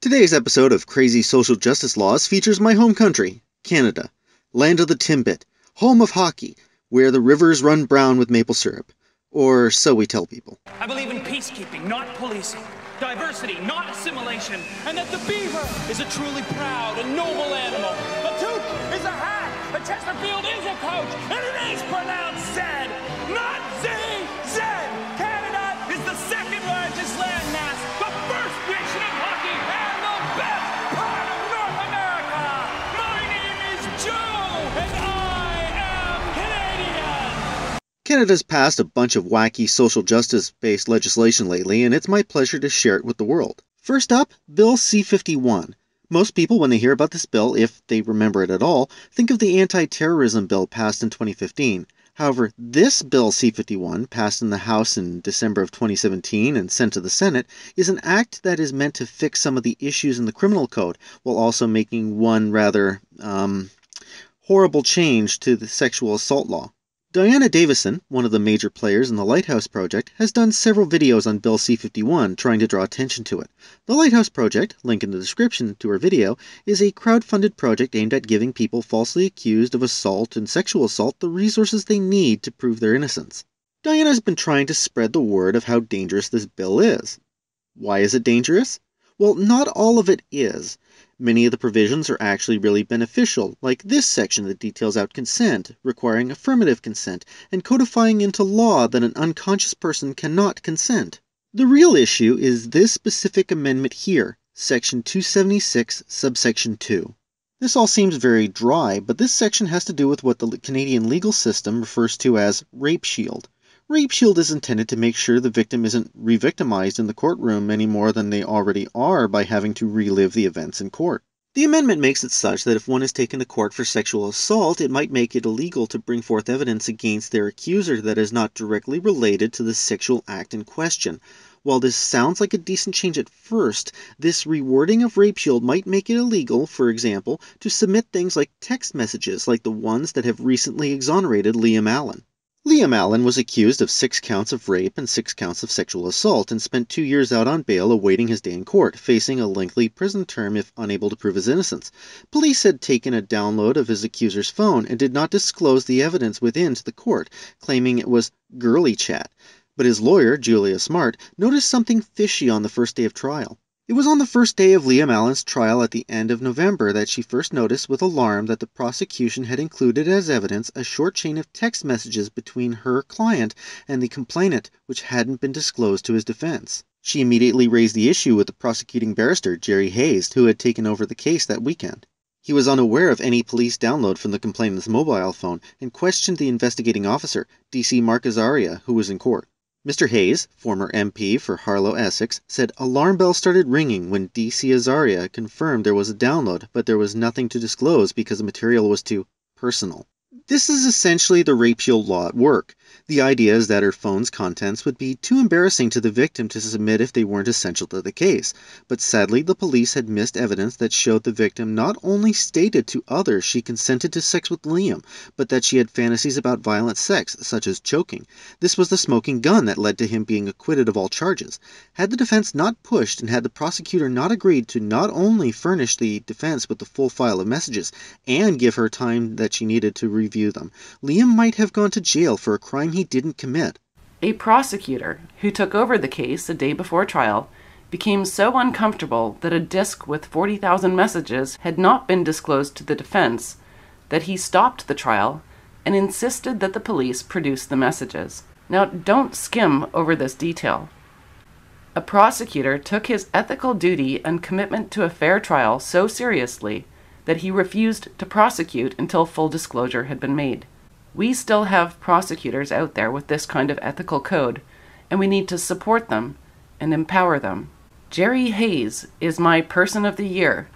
Today's episode of Crazy Social Justice Laws features my home country, Canada, land of the Timbit, home of hockey, where the rivers run brown with maple syrup. Or so we tell people. I believe in peacekeeping, not policing. Diversity, not assimilation. And that the beaver is a truly proud and noble animal. A toque is a hat. A Chesterfield is a coach. And it is pronounced Zed, not Z-Z. Canada is the second largest landmass, the first nation of hockey, and the best part of North America. My name is Joe, and I am Canadian. Canada's passed a bunch of wacky social justice-based legislation lately, and it's my pleasure to share it with the world. First up, Bill C-51. Most people, when they hear about this bill, if they remember it at all, think of the anti-terrorism bill passed in 2015. However, this Bill C-51, passed in the House in December of 2017 and sent to the Senate, is an act that is meant to fix some of the issues in the criminal code, while also making one rather, horrible change to the sexual assault law. Diana Davison, one of the major players in the Lighthouse Project, has done several videos on Bill C-51 trying to draw attention to it. The Lighthouse Project, link in the description to her video, is a crowd-funded project aimed at giving people falsely accused of assault and sexual assault the resources they need to prove their innocence. Diana has been trying to spread the word of how dangerous this bill is. Why is it dangerous? Well, not all of it is. Many of the provisions are actually really beneficial, like this section that details out consent, requiring affirmative consent, and codifying into law that an unconscious person cannot consent. The real issue is this specific amendment here, Section 276, subsection 2. This all seems very dry, but this section has to do with what the Canadian legal system refers to as rape shield. Rape shield is intended to make sure the victim isn't re-victimized in the courtroom any more than they already are by having to relive the events in court. The amendment makes it such that if one is taken to court for sexual assault, it might make it illegal to bring forth evidence against their accuser that is not directly related to the sexual act in question. While this sounds like a decent change at first, this rewording of rape shield might make it illegal, for example, to submit things like text messages like the ones that have recently exonerated Liam Allan. Liam Allan was accused of 6 counts of rape and 6 counts of sexual assault and spent 2 years out on bail awaiting his day in court, facing a lengthy prison term if unable to prove his innocence. Police had taken a download of his accuser's phone and did not disclose the evidence within to the court, claiming it was girly chat. But his lawyer, Julia Smart, noticed something fishy on the first day of trial. It was on the first day of Liam Allan's trial at the end of November that she first noticed with alarm that the prosecution had included as evidence a short chain of text messages between her client and the complainant, which hadn't been disclosed to his defense. She immediately raised the issue with the prosecuting barrister, Jerry Hayes, who had taken over the case that weekend. He was unaware of any police download from the complainant's mobile phone and questioned the investigating officer, DC Mark Azaria, who was in court. Mr. Hayes, former MP for Harlow, Essex, said alarm bells started ringing when DC Azaria confirmed there was a download, but there was nothing to disclose because the material was too personal. This is essentially the rape shield law at work. The idea is that her phone's contents would be too embarrassing to the victim to submit if they weren't essential to the case. But sadly, the police had missed evidence that showed the victim not only stated to others she consented to sex with Liam, but that she had fantasies about violent sex, such as choking. This was the smoking gun that led to him being acquitted of all charges. Had the defense not pushed and had the prosecutor not agreed to not only furnish the defense with the full file of messages and give her time that she needed to review them, Liam might have gone to jail for a crime he didn't commit. A prosecutor who took over the case a day before trial became so uncomfortable that a disk with 40,000 messages had not been disclosed to the defense that he stopped the trial and insisted that the police produce the messages. Now, don't skim over this detail. A prosecutor took his ethical duty and commitment to a fair trial so seriously that he refused to prosecute until full disclosure had been made. We still have prosecutors out there with this kind of ethical code, and we need to support them and empower them. Jerry Hayes is my Person of the Year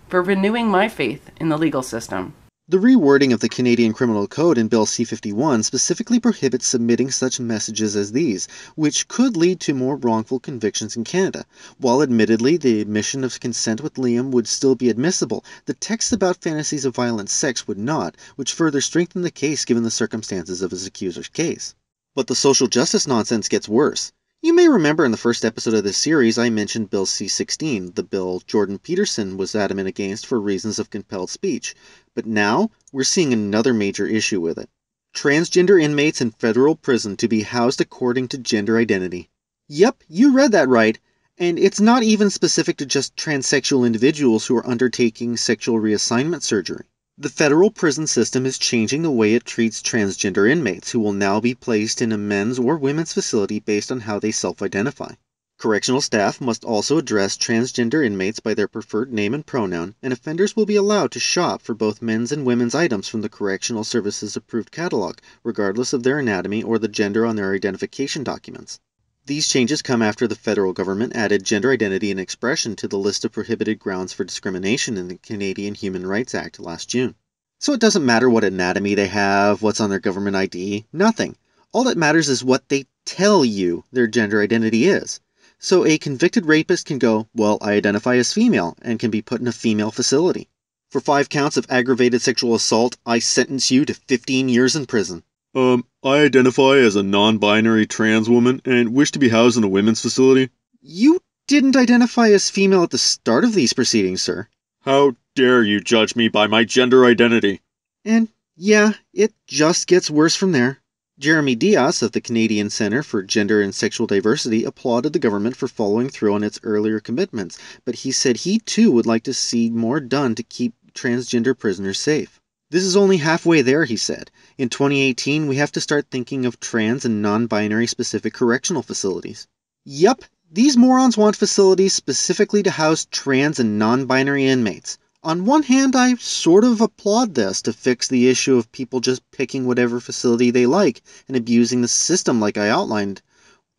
for renewing my faith in the legal system. The rewording of the Canadian Criminal Code in Bill C-51 specifically prohibits submitting such messages as these, which could lead to more wrongful convictions in Canada. While admittedly the admission of consent with Liam would still be admissible, the text about fantasies of violent sex would not, which further strengthened the case given the circumstances of his accuser's case. But the social justice nonsense gets worse. You may remember in the first episode of this series I mentioned Bill C-16, the bill Jordan Peterson was adamant against for reasons of compelled speech. But now, we're seeing another major issue with it. Transgender inmates in federal prison to be housed according to gender identity. Yep, you read that right. And it's not even specific to just transsexual individuals who are undertaking sexual reassignment surgery. The federal prison system is changing the way it treats transgender inmates who will now be placed in a men's or women's facility based on how they self-identify. Correctional staff must also address transgender inmates by their preferred name and pronoun, and offenders will be allowed to shop for both men's and women's items from the Correctional Services approved catalog, regardless of their anatomy or the gender on their identification documents. These changes come after the federal government added gender identity and expression to the list of prohibited grounds for discrimination in the Canadian Human Rights Act last June. So it doesn't matter what anatomy they have, what's on their government ID, nothing. All that matters is what they tell you their gender identity is. So a convicted rapist can go, well, I identify as female, and can be put in a female facility. For 5 counts of aggravated sexual assault, I sentence you to 15 years in prison. I identify as a non-binary trans woman and wish to be housed in a women's facility. You didn't identify as female at the start of these proceedings, sir. How dare you judge me by my gender identity? And yeah, it just gets worse from there. Jeremy Dias of the Canadian Centre for Gender and Sexual Diversity applauded the government for following through on its earlier commitments, but he said he too would like to see more done to keep transgender prisoners safe. This is only halfway there, he said. In 2018, we have to start thinking of trans and non-binary specific correctional facilities. Yup, these morons want facilities specifically to house trans and non-binary inmates. On one hand, I sort of applaud this to fix the issue of people just picking whatever facility they like and abusing the system like I outlined.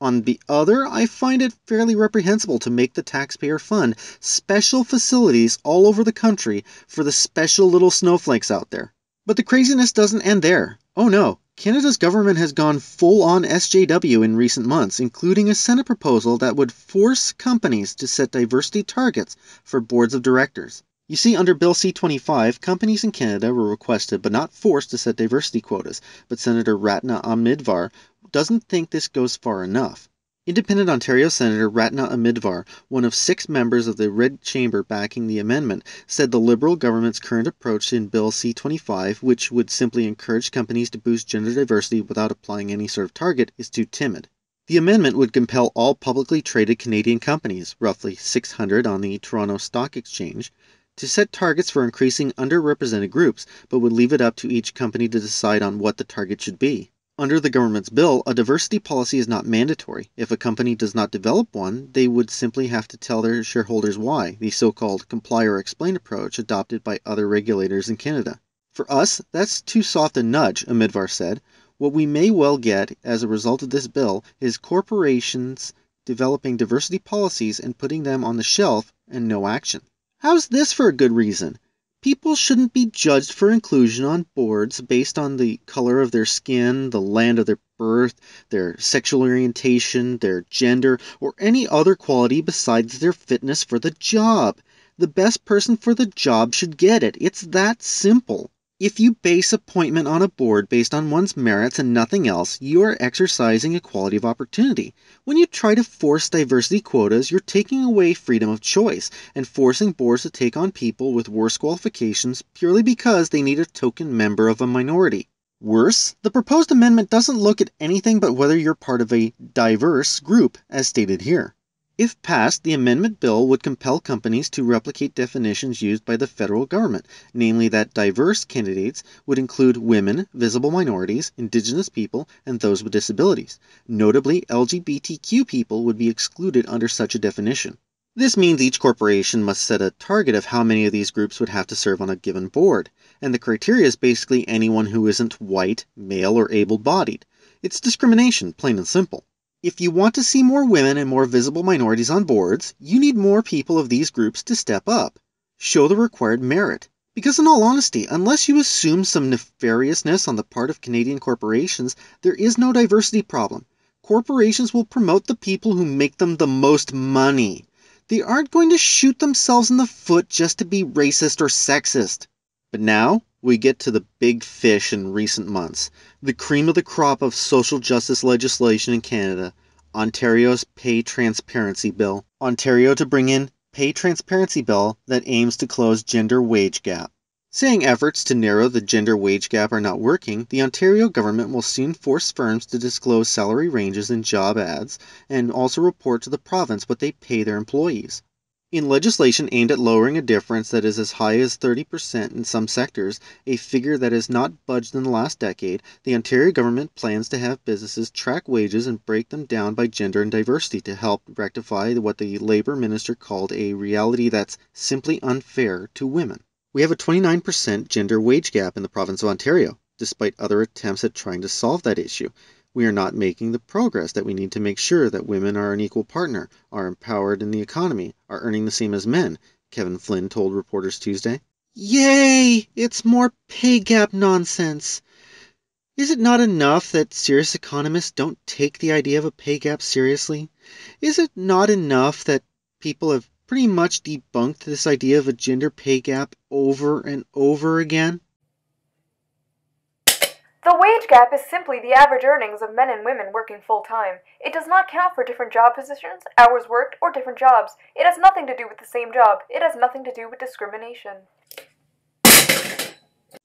On the other, I find it fairly reprehensible to make the taxpayer fund special facilities all over the country for the special little snowflakes out there. But the craziness doesn't end there. Oh no, Canada's government has gone full-on SJW in recent months, including a Senate proposal that would force companies to set diversity targets for boards of directors. You see, under Bill C-25, companies in Canada were requested but not forced to set diversity quotas, but Senator Ratna Amidvar doesn't think this goes far enough. Independent Ontario Senator Ratna Amidvar, one of 6 members of the Red Chamber backing the amendment, said the Liberal government's current approach in Bill C-25, which would simply encourage companies to boost gender diversity without applying any sort of target, is too timid. The amendment would compel all publicly traded Canadian companies, roughly 600 on the Toronto Stock Exchange, to set targets for increasing underrepresented groups, but would leave it up to each company to decide on what the target should be. Under the government's bill, a diversity policy is not mandatory. If a company does not develop one, they would simply have to tell their shareholders why, the so-called comply or explain approach adopted by other regulators in Canada. For us, that's too soft a nudge, Amidvar said. What we may well get as a result of this bill is corporations developing diversity policies and putting them on the shelf and no action. How's this for a good reason? People shouldn't be judged for inclusion on boards based on the color of their skin, the land of their birth, their sexual orientation, their gender, or any other quality besides their fitness for the job. The best person for the job should get it. It's that simple. If you base appointment on a board based on one's merits and nothing else, you are exercising equality of opportunity. When you try to force diversity quotas, you're taking away freedom of choice and forcing boards to take on people with worse qualifications purely because they need a token member of a minority. Worse, the proposed amendment doesn't look at anything but whether you're part of a diverse group, as stated here. If passed, the amendment bill would compel companies to replicate definitions used by the federal government, namely that diverse candidates would include women, visible minorities, Indigenous people, and those with disabilities. Notably, LGBTQ people would be excluded under such a definition. This means each corporation must set a target of how many of these groups would have to serve on a given board, and the criteria is basically anyone who isn't white, male, or able-bodied. It's discrimination, plain and simple. If you want to see more women and more visible minorities on boards, you need more people of these groups to step up. Show the required merit. Because in all honesty, unless you assume some nefariousness on the part of Canadian corporations, there is no diversity problem. Corporations will promote the people who make them the most money. They aren't going to shoot themselves in the foot just to be racist or sexist. But now, we get to the big fish in recent months, the cream of the crop of social justice legislation in Canada, Ontario's Pay Transparency Bill. Ontario to bring in Pay Transparency Bill that aims to close gender wage gap. Saying efforts to narrow the gender wage gap are not working, the Ontario government will soon force firms to disclose salary ranges in job ads and also report to the province what they pay their employees. In legislation aimed at lowering a difference that is as high as 30% in some sectors, a figure that has not budged in the last decade, the Ontario government plans to have businesses track wages and break them down by gender and diversity to help rectify what the Labour Minister called a reality that's simply unfair to women. We have a 29% gender wage gap in the province of Ontario, despite other attempts at trying to solve that issue. We are not making the progress that we need to make sure that women are an equal partner, are empowered in the economy, are earning the same as men, Kevin Flynn told reporters Tuesday. Yay! It's more pay gap nonsense. Is it not enough that serious economists don't take the idea of a pay gap seriously? Is it not enough that people have pretty much debunked this idea of a gender pay gap over and over again? The wage gap is simply the average earnings of men and women working full-time. It does not count for different job positions, hours worked, or different jobs. It has nothing to do with the same job. It has nothing to do with discrimination.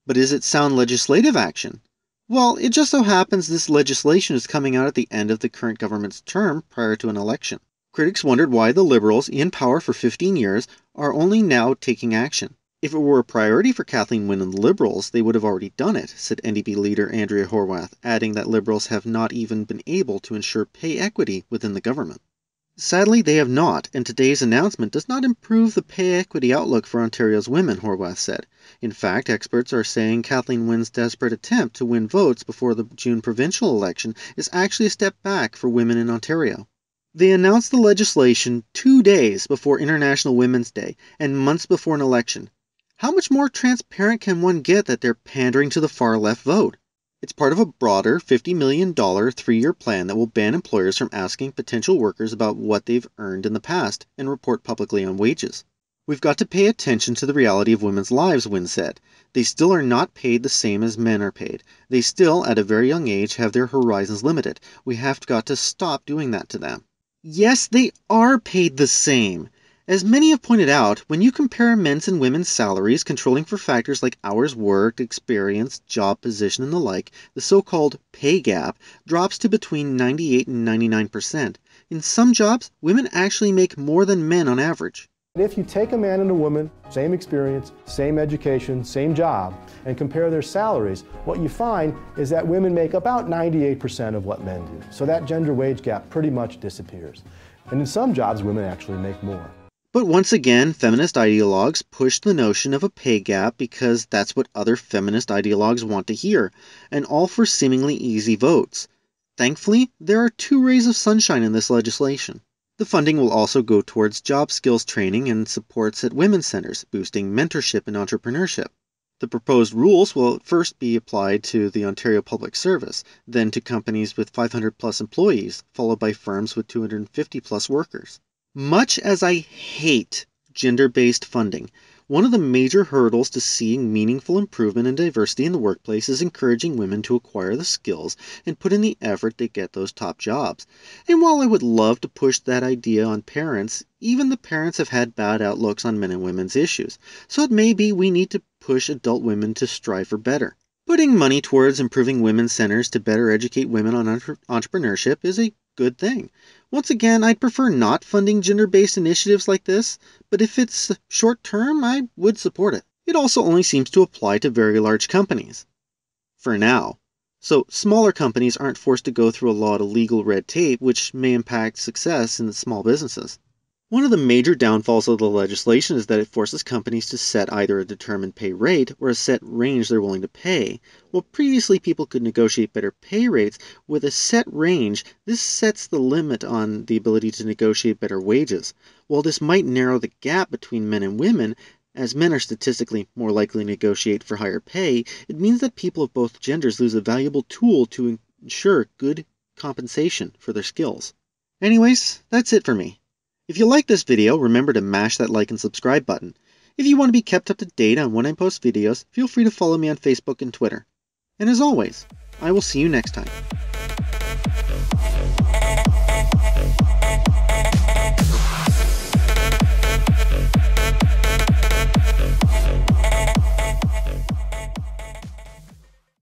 But is it sound legislative action? Well, it just so happens this legislation is coming out at the end of the current government's term prior to an election. Critics wondered why the Liberals, in power for 15 years, are only now taking action. If it were a priority for Kathleen Wynne and the Liberals, they would have already done it, said NDP leader Andrea Horwath, adding that Liberals have not even been able to ensure pay equity within the government. Sadly, they have not, and today's announcement does not improve the pay equity outlook for Ontario's women, Horwath said. In fact, experts are saying Kathleen Wynne's desperate attempt to win votes before the June provincial election is actually a step back for women in Ontario. They announced the legislation 2 days before International Women's Day and months before an election. How much more transparent can one get that they're pandering to the far-left vote? It's part of a broader $50 million 3-year plan that will ban employers from asking potential workers about what they've earned in the past and report publicly on wages. We've got to pay attention to the reality of women's lives, Wynne said. They still are not paid the same as men are paid. They still, at a very young age, have their horizons limited. We have got to stop doing that to them. Yes, they are paid the same. As many have pointed out, when you compare men's and women's salaries controlling for factors like hours worked, experience, job position, and the like, the so-called pay gap drops to between 98 and 99%. In some jobs, women actually make more than men on average. If you take a man and a woman, same experience, same education, same job, and compare their salaries, what you find is that women make about 98% of what men do. So that gender wage gap pretty much disappears. And in some jobs, women actually make more. But once again, feminist ideologues push the notion of a pay gap because that's what other feminist ideologues want to hear, and all for seemingly easy votes. Thankfully, there are 2 rays of sunshine in this legislation. The funding will also go towards job skills training and supports at women's centers, boosting mentorship and entrepreneurship. The proposed rules will first be applied to the Ontario Public Service, then to companies with 500-plus employees, followed by firms with 250-plus workers. Much as I hate gender-based funding, one of the major hurdles to seeing meaningful improvement in diversity in the workplace is encouraging women to acquire the skills and put in the effort to get those top jobs. And while I would love to push that idea on parents, even the parents have had bad outlooks on men and women's issues, so it may be we need to push adult women to strive for better. Putting money towards improving women's centers to better educate women on entrepreneurship is a good thing. Once again, I'd prefer not funding gender-based initiatives like this, but if it's short-term, I would support it. It also only seems to apply to very large companies. For now. So smaller companies aren't forced to go through a lot of legal red tape, which may impact success in the small businesses. One of the major downfalls of the legislation is that it forces companies to set either a determined pay rate or a set range they're willing to pay. While previously people could negotiate better pay rates, with a set range, this sets the limit on the ability to negotiate better wages. While this might narrow the gap between men and women, As men are statistically more likely to negotiate for higher pay, it means that people of both genders lose a valuable tool to ensure good compensation for their skills. Anyways, that's it for me. If you like this video, remember to mash that like and subscribe button. If you want to be kept up to date on when I post videos, feel free to follow me on Facebook and Twitter. And as always, I will see you next time.